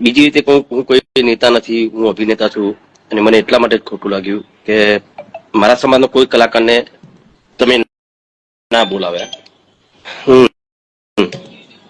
બીજી રીતે હું કોઈ નેતા નથી, હું અભિનેતા છું. અને મને એટલા માટે જ ખોટું લાગ્યું કે મારા સમાજનો કોઈ કલાકારને તમે ના બોલાવ્યા.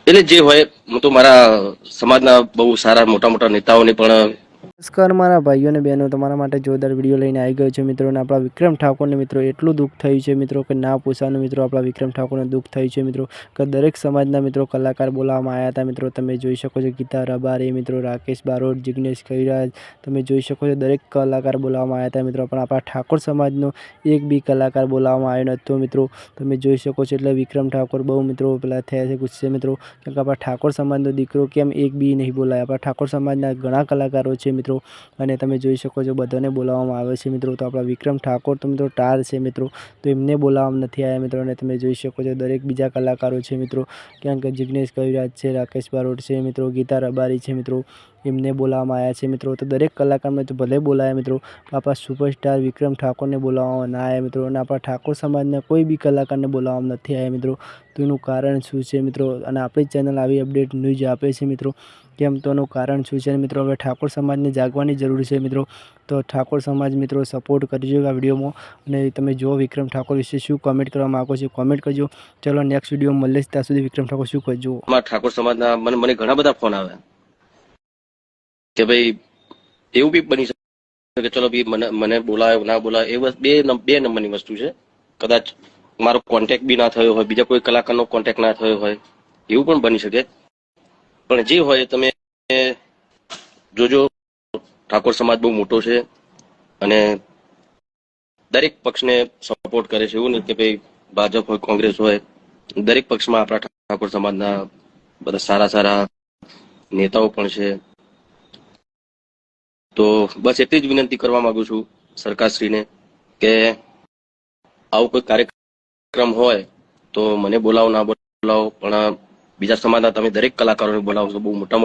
એટલે જે હોય, હું તો મારા સમાજના બહુ સારા મોટા મોટા નેતાઓને પણ નમસ્કાર મારા ભાઈઓ અને બહેનો, તમારા માટે જોરદાર વિડીયો લઈને આવી ગયો છે મિત્રો. અને આપણા વિક્રમ ઠાકોરને મિત્રો એટલું દુઃખ થયું છે મિત્રો કે ના પૂછવાનું મિત્રો. આપણા વિક્રમ ઠાકોરને દુઃખ થયું છે મિત્રો કે દરેક સમાજના મિત્રો કલાકાર બોલાવવામાં આવ્યા હતા મિત્રો. તમે જોઈ શકો છો ગીતા રબારી મિત્રો, રાકેશ બારોટ, જિગ્નેશ કવિરાજ, તમે જોઈ શકો છો દરેક કલાકાર બોલાવવામાં આવ્યા હતા મિત્રો. પણ આપણા ઠાકોર સમાજનો એક બી કલાકાર બોલાવવામાં આવ્યો નહોતો મિત્રો. તમે જોઈ શકો છો. એટલે વિક્રમ ઠાકોર બહુ મિત્રો પેલા થયા છે ગુસ્સે મિત્રો, કેમ કે આપણા ઠાકોર સમાજનો દીકરો કેમ એક બી નહીં બોલાય. આપણા ઠાકોર સમાજના ઘણા કલાકારો છે મિત્રો, અને તમે જોઈ શકો છો બધાને બોલાવવામાં આવે છે મિત્રો. તો આપણા વિક્રમ ઠાકોર તો મિત્રો ટાર છે મિત્રો, તો એમને બોલાવવામાં નથી આવ્યા મિત્રો. અને તમે જોઈ શકો છો દરેક બીજા કલાકારો છે મિત્રો, કેમ કે જિગ્નેશ કવિરાજ છે, રાકેશ બારોટ છે મિત્રો, ગીતા રબારી છે મિત્રો, એમને બોલાવવામાં આવ્યા છે મિત્રો. તો દરેક કલાકારને તો ભલે બોલાયા મિત્રો, આપણા સુપરસ્ટાર વિક્રમ ઠાકોરને બોલાવવામાં ના આવ્યા મિત્રો. અને આપણા ઠાકોર સમાજના કોઈ બી કલાકારને બોલાવવામાં નથી આવ્યા મિત્રો. તો એનું કારણ શું છે મિત્રો? અને આપણી ચેનલ આવી અપડેટ ન્યૂઝ આપે છે મિત્રો, કેમ તો એનું કારણ શું છે મિત્રો? હવે ઠાકોર સમાજને જાગવાની જરૂર છે મિત્રો. તો ઠાકોર સમાજ મિત્રો સપોર્ટ કરજો આ વિડીયોમાં. અને તમે જો વિક્રમ ઠાકોર વિશે શું કોમેન્ટ કરવા માગો છો કોમેન્ટ કરજો. ચલો નેક્સ્ટ વિડીયો મળીશ, ત્યાં સુધી વિક્રમ ઠાકોર શું કરજો. ઠાકોર સમાજના મને ઘણા બધા ફોન આવ્યા કે ભાઈ એવું બી બની શકે કે ચલો ભાઈ મને બોલાવે ના બોલાવે, એ બસ બે નંબરની વસ્તુ છે. કદાચ મારો કોન્ટેક્ટ બી ના થયો હોય, બીજા કોઈ કલાકારનો કોન્ટેક્ટ ના થયો હોય, એવું પણ બની શકે. પણ જે હોય તમે જોજો. ઠાકોર સમાજ બહુ મોટો છે અને દરેક પક્ષને સપોર્ટ કરે છે. એવું નહીં કે ભાઈ ભાજપ હોય, કોંગ્રેસ હોય, દરેક પક્ષમાં આપણા ઠાકોર સમાજના બધા સારા સારા નેતાઓ પણ છે. તો બસ એટલી જ વિનંતી કરવા માંગુ છું સરકારશ્રીને કે આવો કોઈ કાર્યક્રમ હોય તો મને બોલાવો, ના બોલાવો, પણ બીજા સમાજના તમે દરેક કલાકારોને બોલાવો છો. બહુ મોટા